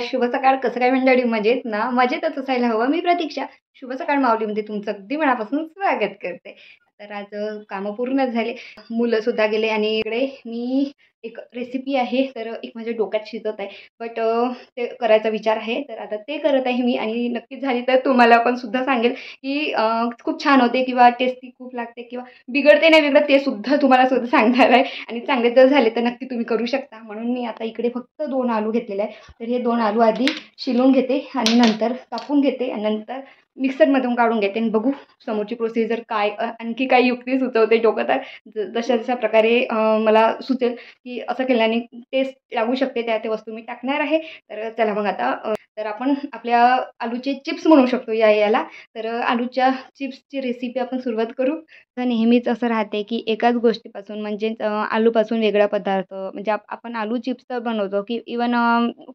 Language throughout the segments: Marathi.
शुभ सकाळ. कसं काय मंडळी, मजेत ना? मजेतच असायला हवं. मी प्रतीक्षा शुभ सकाळ माऊलीमध्ये तुमचं अगदी मनापासून स्वागत करते. तर आज कामं पूर्ण झाले, मुलं सुद्धा गेले आणि इकडे मी एक रेसिपी आहे, तर एक माझ्या डोक्यात शिजत आहे. बट ते करायचा विचार आहे, तर आता ते करत आहे मी आणि नक्कीच झाली तर तुम्हाला पण सुद्धा सांगेल की खूप छान होते किंवा टेस्टी खूप लागते किंवा बिघडते नाही बिघडत ते सुद्धा तुम्हाला सुद्धा सांगणार आहे. आणि चांगले जर झाले तर नक्की तुम्ही करू शकता. म्हणून मी आता इकडे फक्त 2 आलू घेतलेले आहे. तर हे 2 आलू आधी शिलून घेते आणि नंतर कापून घेते आणि नंतर मिक्सरमधून काढून घेते आणि बघू समोरची प्रोसिजर काय आणखी काही युक्ती सुचवते डोक्यात. जशा जशा प्रकारे मला सुचेल की असं केल्याने टेस्ट लागू शकते त्या त्या वस्तू मी टाकणार आहे. तर चला मग आता तर आपण आपल्या आलूचे चिप्स म्हणू शकतो याला. तर आलूच्या चिप्सची रेसिपी आपण सुरुवात करू. तर नेहमीच असं राहते की एकाच गोष्टीपासून म्हणजेच आलूपासून वेगळा पदार्थ म्हणजे आपण आलू चिप्स तर बनवतो की इवन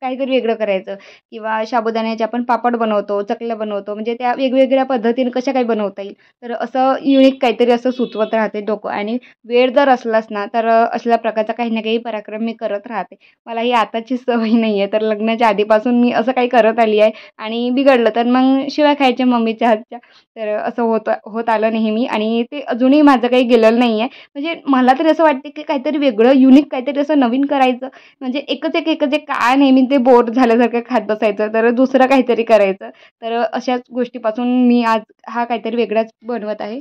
काहीतरी वेगळं करायचं किंवा साबुदाण्याचे आपण पापड बनवतो, चकल्या बनवतो, म्हणजे त्या वेगवेगळ्या पद्धतीने कशा काही बनवता येईल. तर असं युनिक काहीतरी असं सुचवत राहते डोकं. आणि वेळ जर असलाच ना तर असल्या प्रकारचा काही ना काही पराक्रम मी करत राहते. मला ही आताची सवय नाही आहे, तर लग्नाच्या आधीपासून मी असं काही करत आली आहे आणि बिघडलं तर मग शिवाय खायच्या मम्मीच्या हातच्या. तर असं होत आलं नेहमी आणि ते अजूनही माझं काही गेलेलं नाही आहे. म्हणजे मला तरी असं वाटते की काहीतरी वेगळं युनिक काहीतरी असं नवीन करायचं. म्हणजे एकच एक काय नेहमी ते बोर झाल्यासारखं खात बसायचं, तर दुसरं काहीतरी करायचं. तर अशाच गोष्टीपासून मी आज हा काहीतरी वेगळाच बनवत आहे.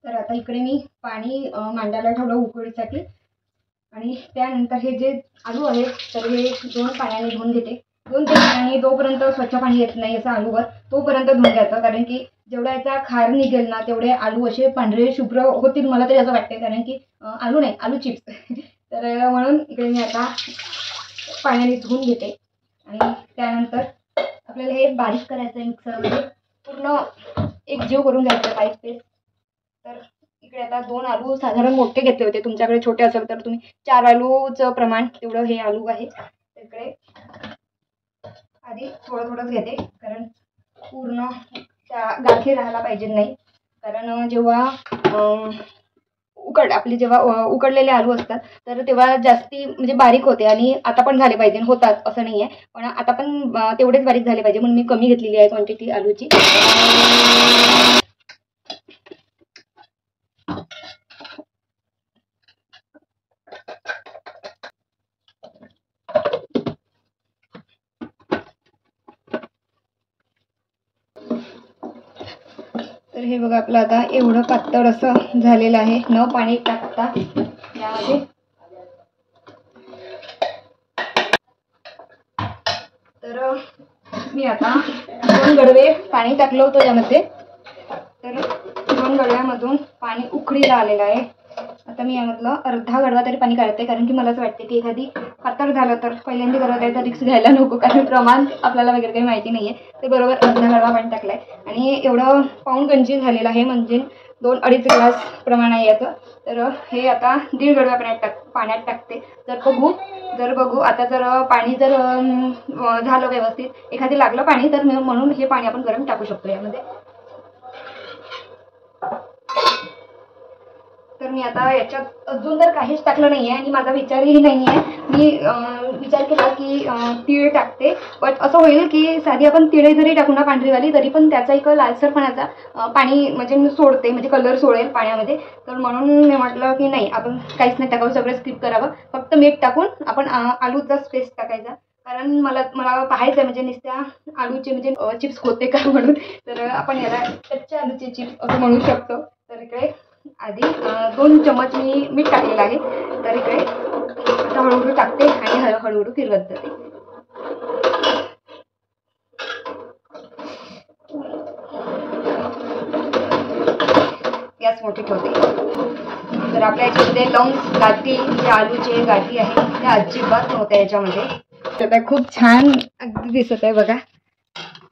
तर आता इकडे मी पाणी मांडायला ठेवलं उकळीसाठी आणि त्यानंतर हे जे आलू आहे तर हे 2 पाण्याने धुवून घेते. 2-3 पाण्याने जोपर्यंत स्वच्छ पाणी येत नाही असं आलूवर तोपर्यंत धुवून घ्यायचं. कारण की जेवढा याचा खार निघेल ना तेवढे आलू असे पांढरे शुभ्र होतील, मला तरी असं वाटते. कारण की आलू नाही, आलू चिप्स तर म्हणून इकडे मी आता पाण्याने धुवून घेते आणि त्यानंतर आपल्याला हे बारीक करायचं आहे मिक्सरमध्ये, पूर्ण एक जीव करून घ्यायचं बारीक पेस्ट. तर इकडे आता 2 आलू साधारण मोठे घेतले होते. तुमच्याकडे छोटे असेल तर तुम्ही 4 आलूचं प्रमाण तेवढं हे आलू आहे. इकडे आधी थोडंच घेते कारण पूर्ण त्या गाठी राहायला पाहिजे नाही. कारण जेव्हा जेव्हा उकडलेले आलू असतात तर तेव्हा जास्ती म्हणजे बारीक होते आणि आता पण झाले पाहिजे, होतात असं नाही आहे, पण आता पण तेवढेच बारीक झाले पाहिजे म्हणून मी कमी घेतलेली आहे क्वांटिटी आलूची. तर हे बघा आपलं आता एवढं पातळ असं झालेलं आहे न पाणी टाकता यामध्ये. तर मी आता 2 गडवे पाणी टाकलं होतं यामध्ये. तर 2 गडव्यामधून पाणी उकळीला आलेलं आहे. आता मी यामधलं अर्धा गडवा तरी पाणी काढते कारण की मला असं वाटते की एखादी पातळ झालं तर पहिल्यांदा करत आहे तर रिस्क घ्यायला नको, कारण प्रमाण आपल्याला वगैरे काही माहिती नाही आहे. ते बरोबर अर्धा गडवा पाणी टाकलं आहे आणि एवढं पाऊण गंजी झालेलं आहे, म्हणजे 2-2.5 ग्लास प्रमाण आहे याचं. तर हे आता 1.5 गडवा पाण्यात टाकते. जर बघू आता जर पाणी जर झालं व्यवस्थित, एखादी लागलं पाणी तर म्हणून हे पाणी आपण गरम टाकू शकतो यामध्ये. तर मी आता याच्यात अजून तर काहीच टाकलं नाही आहे आणि माझा विचारही नाही आहे. मी विचार केला की तीळ टाकते, बट असं होईल की साधी आपण तिळे जरी टाकू ना पांढरीवाली तरी पण त्याचा एक लालसरपणाचा पाणी म्हणजे सोडते, म्हणजे कलर सोडेल पाण्यामध्ये. तर म्हणून मी म्हटलं की नाही, आपण काहीच नाही टाकावं, सगळं स्किप करावं. फक्त मीठ टाकून आपण आलूचाच पेस्ट टाकायचा. कारण मला पाहायचं आहे म्हणजे नुसत्या आलूचे म्हणजे चिप्स होते का म्हणून. तर आपण याला कच्च्या आलूचे चिप्स असं म्हणू शकतो. तर इकडे आधी 2 चम्मच मी मीठ टाकलेलं आहे. तर इकडे आता हळूहळू टाकते आणि हळूहळू फिरवत जाते. गॅस मोठी ठेवते. तर आपल्या याच्यामध्ये लवंग गाठी जे आलूचे गाठी आहे त्या अजिबात नव्हत्या याच्यामध्ये. तर खूप छान अगदी दिसत आहे बघा.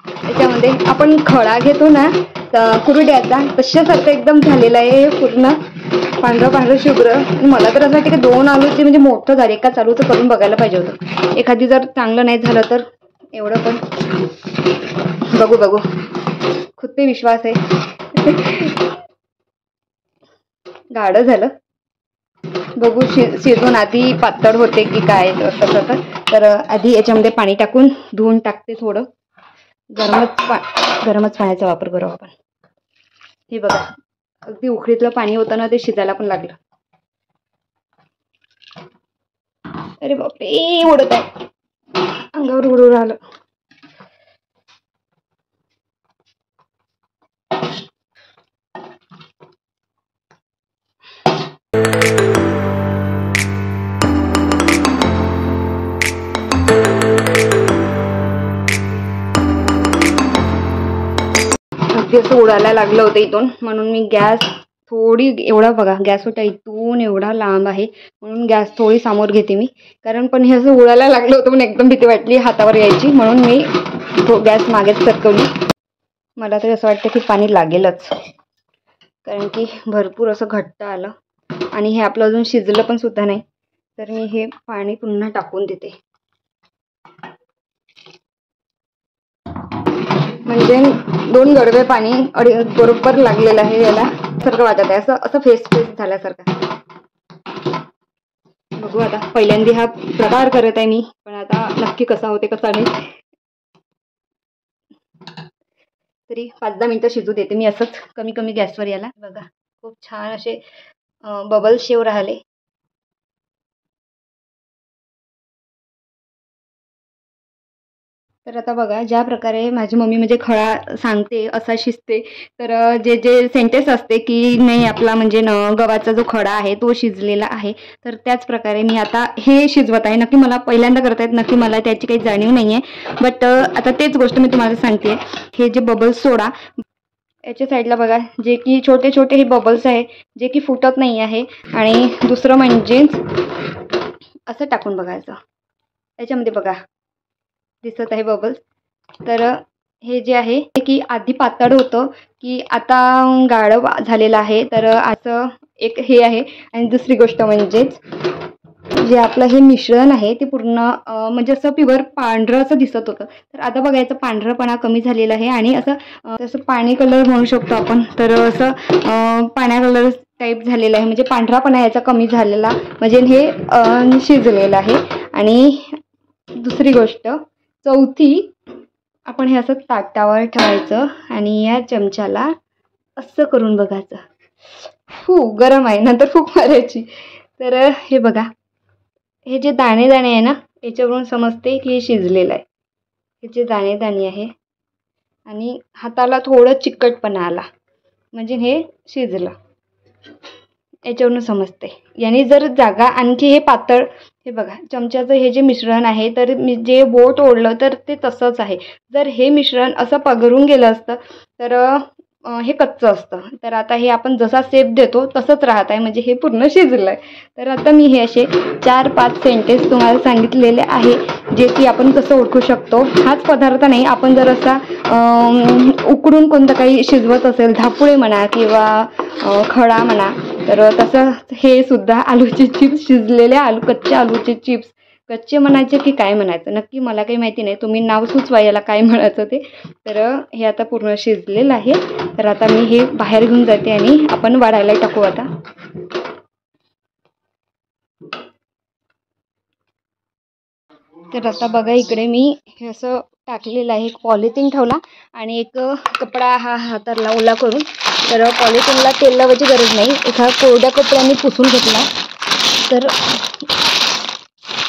त्याच्यामध्ये आपण खडा घेतो ना कुरड्याचा, तशासारखं एकदम झालेलं आहे पूर्ण पांढरं शुभ्र. मला तर असं वाटतं की 2 आलूचे म्हणजे मोठं झालं, एकाच आलूचं करून बघायला पाहिजे होतं. एखादी जर चांगलं नाही झालं तर एवढं पण बघू खुद पे विश्वास आहे. गाढं झालं. बघू शिजून आधी पातळ होते की काय तसं. तर आधी याच्यामध्ये पाणी टाकून धुवून टाकते थोडं. गरमच पाण्याचा वापर करू आपण. हे बघा अगदी उकळीतलं पाणी होतं ना, ते शिजायला पण लागलं. अरे बापरे, उडत आहे, अंगावर उडून राहिलं. अगदी असं उडायला लागलं होतं इथून, म्हणून मी गॅस थोडी, एवढा बघा गॅस होता इथून एवढा लांब आहे, म्हणून गॅस थोडी समोर घेते मी. कारण पण हे असं उडायला लागलं होतं म्हणून एकदम भीती वाटली हातावर यायची, म्हणून मी गॅस मागेच सरकवली. मला तरी असं वाटतं की पाणी लागेलच, कारण की भरपूर असं घट्ट आलं आणि हे आपलं अजून शिजलं पण सुद्धा नाही. तर मी हे पाणी पुन्हा टाकून देते. म्हणजे 2 गडवे पाणी बरोबर लागलेलं आहे याला, सारखं वाटत आहे, असं फेस झाल्यासारखं. बघू आता, पहिल्यांदा हा प्रकार करत आहे मी, पण आता नक्की कसा होते कसा नाही. तरी 5-10 मिनिटं शिजू देते मी असंच कमी कमी गॅसवर याला. बघा खूप छान असे बबल्स येऊ राहिले. तर आता बघा, ज्या प्रकारे माझी मम्मी म्हणजे खळा सांगते असा शिजते, तर जे जे सेंटेन्स असते की नाही आपला म्हणजे गव्हाचा जो खडा आहे तो शिजलेला आहे, तर त्याच प्रकारे मी आता हे शिजवत आहे. नक्की मला पहिल्यांदा करता येत, नक्की मला त्याची काही जाणीव नाही आहे, बट आता तेच गोष्ट मी तुम्हाला सांगते. हे जे बबल्स सोडा, याच्या साईडला बघा, जे की छोटे छोटे हे बबल्स आहे जे की फुटत नाही आहे. आणि दुसरं म्हणजे असं टाकून बघायचं, याच्यामध्ये बघा दिसत आहे बबल्स. तर हे जे आहे की आधी पातळ होतं की आता गाढ झालेलं आहे, तर असं एक हे आहे. आणि दुसरी गोष्ट म्हणजेच जे आपलं हे मिश्रण आहे ते पूर्ण म्हणजे असं प्युअर पांढरं असं दिसत होतं, तर आता बघा याचा पांढरपणा कमी झालेला आहे आणि असं पाणी कलर म्हणू शकतो आपण, तर असं पाण्या कलर टाईप झालेलं आहे, म्हणजे पांढरापणा याचा कमी झालेला, म्हणजे हे शिजलेलं आहे. आणि दुसरी गोष्ट चौथी, आपण हे असं ताटावर ठेवायचं आणि या चमच्याला असं करून बघायचं. गरम आहे, नंतर फूक मारायची. तर हे बघा, हे जे दाणे दाणे आहे ना, याच्यावरून समजते की हे शिजलेलं आहे. हे जे दाणे दाणे आहे आणि हाताला थोडं चिकटपणा आला म्हणजे हे शिजलं, याच्यावरून समजते. याने जर जागा आणखी हे पातळ, हे बघा चमच्याचं हे जे मिश्रण आहे, तर मी जे बोट ओढलं तर ते तसंच आहे. जर हे मिश्रण असं पगरून गेलं असतं तर हे कच्चं असतं. तर आता हे आपण जसा शेप देतो तसंच राहत आहे, म्हणजे हे पूर्ण शिजलं आहे. तर आता मी हे असे 4-5 सेंटेन्स तुम्हाला सांगितलेले आहे, जे की आपण कसं ओळखू शकतो. हाच पदार्थ नाही, आपण जर असा उकडून कोणतं काही शिजवत असेल, धापुळे म्हणा किंवा खडा म्हणा, तर तसं हे सुद्धा आलूचे चिप्स, शिजलेले कच्चे आलूचे चिप्स, कच्चे म्हणायचे की काय म्हणायचं नक्की मला काही माहिती नाही, तुम्ही नाव सुचवा याला काय म्हणायचं ते. तर हे आता पूर्ण शिजलेलं आहे. तर आता मी हे बाहेर घेऊन जाते आणि आपण वाढायला टाकू आता. तर आता बघा, इकडे मी हे असं टाकलेलं आहे, एक पॉलिथिन ठेवला आणि एक कपडा हा हाताला ओला करून. तर पॉलिथिनला तेल लावायची गरज नाही, एका कोरड्या कपड्याने पुसून घेतला. तर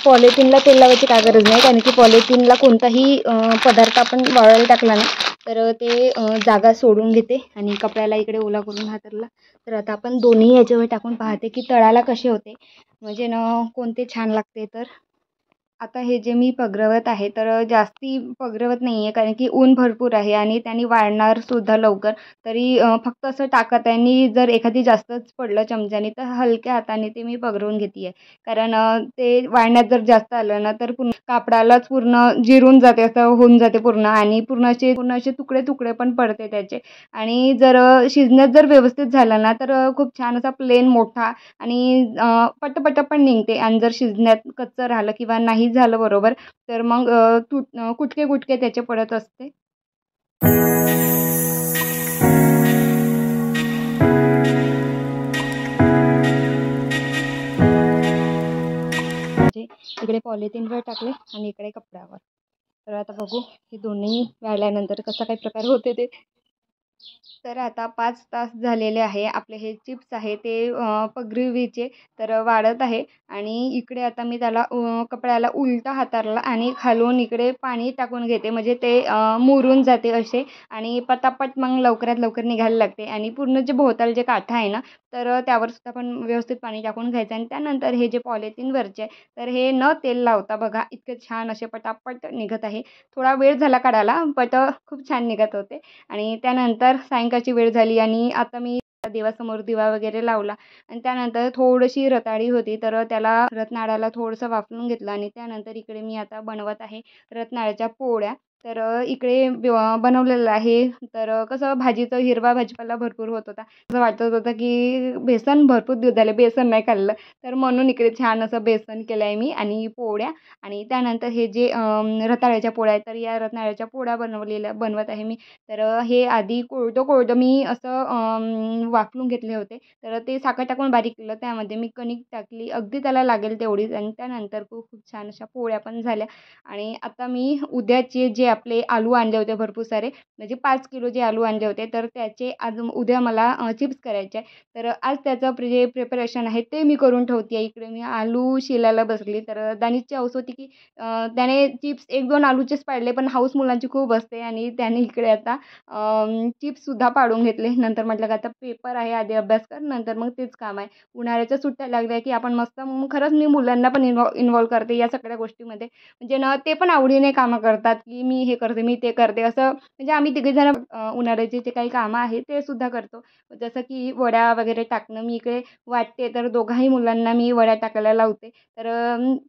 पॉलिथिनला तेल लावायची काय गरज नाही, कारण की पॉलिथिनला कोणताही पदार्थ आपण वाळायला टाकला ना, तर ते जागा सोडून घेते. आणि कपड्याला इकडे ओला करून हाताला. तर आता आपण दोन्ही याच्यावर टाकून पाहते की तळाला कसे होते, म्हणजे कोणते छान लागते. तर आता हे जे मी पगरवत आहे, तर जास्ती पगरवत नाही आहे, कारण की ऊन भरपूर आहे आणि त्यांनी वाळणार सुद्धा लवकर. तरी फक्त असं टाकत आहे, आणि जर एखादी जास्तच पडलं चमच्याने तर हलक्या हाताने ते मी पगरवून घेते आहे. कारण ते वाळण्यात जर जास्त आलं ना, तर पूर्ण कापडालाच पूर्ण जिरून जाते, असं होऊन जाते पूर्ण, आणि पूर्ण असे तुकडे तुकडे पण पडते त्याचे. आणि जर शिजण्यात जर व्यवस्थित झालं ना, तर खूप छान असा प्लेन मोठा आणि पटपट पण निघते. आणि जर शिजण्यात कच्चं राहिलं किंवा नाही झालं बरोबर, तर मग कुटके कुटके त्याचे पडत असते. पॉलिथिनवर टाकले आणि इकडे कपड्यावर. तर आता बघू हे दोन्ही वाळल्यानंतर कसा काय प्रकार होते ते. तर आता 5 तास झालेले आहे. आपले हे चिप्स आहे ते ग्रेव्हीचे तर वाढत आहे आणि इकडे आता मी त्याला कपड्याला उलटा हातारला आणि खालून इकडे पाणी टाकून घेते म्हणजे ते मुरून जाते असे आणि पटापट मग लवकरात लवकर निघायला लागते. आणि पूर्ण जे भोवताल जे काठा आहे ना तर त्यावर सुद्धा पण व्यवस्थित पाणी टाकून घ्यायचं. आणि त्यानंतर हे जे पॉलिथिनवरचे तर हे न तेल लावता बघा इतके छान असे पटापट निघत आहे. थोडा वेळ झाला काढायला बट खूप छान निघत होते. आणि त्यानंतर सायंकाळची वेळ झाली आणि आता मी देवासमोर दिवा वगैरे लावला आणि त्यानंतर थोडीशी रताळी होती तर त्याला रत्नाळाला थोडंसं वाफलून घेतलं. आणि त्यानंतर इकडे मी आता बनवत आहे रत्नाळ्याच्या पोळ्या. तर इकडे बनवलेलं आहे. तर कसं भाजीचं हिरवा भाजीपाला भरपूर होत होता. असं वाटत होतं की बेसन भरपूर दिवस झाले बेसन नाही खाल्लं. तर म्हणून इकडे छान असं बेसन केलं आहे मी आणि पोळ्या. आणि त्यानंतर हे जे रताळ्याच्या पोळ्या आहेत तर या रताळ्याच्या पोळ्या बनवत आहे मी. तर हे आधी कोरडं मी असं वाफलून घेतले होते. तर ते साखर टाकून बारीक केलं. त्यामध्ये मी कणिक टाकली अगदी त्याला लागेल तेवढीच आणि त्यानंतर खूप खूप छान अशा पोळ्या पण झाल्या. आणि आता मी उद्याचे जे आपले आलू आणले होते भरपूर सारे म्हणजे 5 किलो जे आलू आणले होते तर त्याचे आज उद्या मला चिप्स करायचे आहे. तर आज त्याचं जे प्रिपरेशन आहे ते मी करून ठेवते आहे. इकडे मी आलू शिलायला बसली. तर दानिशची हौस होती की त्याने चिप्स 1-2 आलूचेच पाडले पण हौस मुलांची खूप असते आणि त्याने इकडे आता चिप्ससुद्धा पाडून घेतले. नंतर म्हटलं का आता पेपर आहे आधी अभ्यास कर नंतर मग तेच काम आहे. उन्हाळ्याच्या सुट्ट्या लागल्या की आपण मस्त मग खरंच मी मुलांना पण इन्व्हॉल्व करते या सगळ्या गोष्टीमध्ये. म्हणजे ना ते पण आवडीने कामं करतात की मी हे करते मी ते करते असं. म्हणजे आम्ही तिघेजण उन्हाळ्याचे जे काही कामं आहे ते सुद्धा करतो. जसं की वड्या वगैरे टाकणं मी इकडे वाटते तर दोघाही मुलांना मी वड्या टाकायला लावते. तर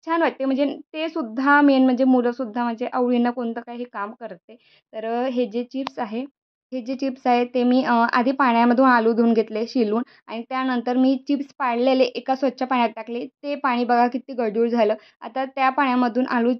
छान वाटते म्हणजे ते सुद्धा मेन म्हणजे मुलंसुद्धा म्हणजे आवडीनं कोणतं काही काम करते. तर हे जे चिप्स आहेत ते मी आधी पाण्यामधून आलू धुवून घेतले शिलून आणि त्यानंतर मी चिप्स पाडलेले एका स्वच्छ पाण्यात टाकले. ते पाणी बघा किती गढूळ झालं. आता त्या पाण्यामधून आलू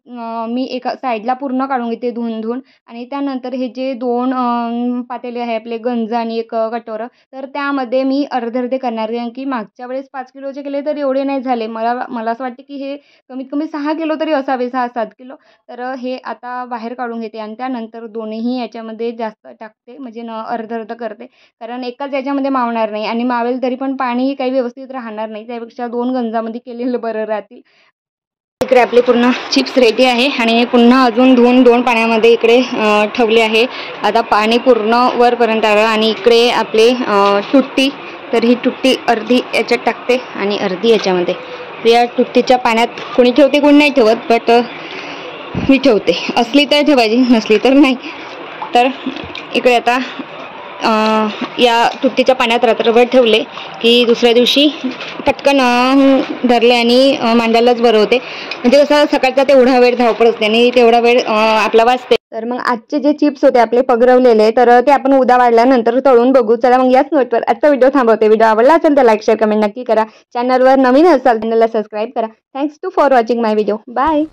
मी एका साईडला पूर्ण काढून घेते धुवून आणि त्यानंतर हे जे 2 पातेले आहे आपले गंज आणि एक कटोरं तर त्यामध्ये मी अर्धे करणार आहे. कारण की मागच्या वेळेस 5 किलोचे केले तर एवढे नाही झाले. मला असं वाटते की हे कमीत कमी 6 किलो तरी असावे 6-7 किलो. तर हे आता बाहेर काढून घेते आणि त्यानंतर दोन्हीही याच्यामध्ये जास्त टाकते म्हणजे अर्धं करते. कारण एकाच याच्यामध्ये मावणार नाही आणि मावेल तरी पण पाणी काही व्यवस्थित राहणार नाही. त्यापेक्षा 2 गंजामध्ये केलेलं बरं राहतील. इकडे आपले पूर्ण चिप्स रेडी आहे आणि पुन्हा अजून धुवून 2 पाण्यामध्ये इकडे ठेवले आहे. आता पाणी पूर्ण वरपर्यंत आलं आणि इकडे आपले तुट्टी तर ही तुट्टी अर्धी याच्यात टाकते आणि अर्धी याच्यामध्ये. या तुट्टीच्या पाण्यात कोणी ठेवते कोणी नाही ठेवत बट मी ठेवते. असली तर ठेवायची नसली तर नाही. तर इकडे आता या तुट्टीच्या पाण्यात रात्रभर ठेवले की दुसऱ्या दिवशी पटकन धरले आणि मांडायलाच बरं होते. म्हणजे कसं सकाळचा तेवढा वेळ धावपळ असते आणि तेवढा वेळ आपला वाचते. तर मग आजचे जे चिप्स होते आपले पगरवलेले तर ते आपण उद्या वाढल्यानंतर तळून बघू. चला मग याच नोटवर आजचा व्हिडिओ थांबवते. व्हिडिओ आवडला असेल तर लाईक शेअर कमेंट नक्की करा. चॅनलवर नवीन असाल चॅनलला सबस्क्राईब करा. Thanks for watching my video. Bye.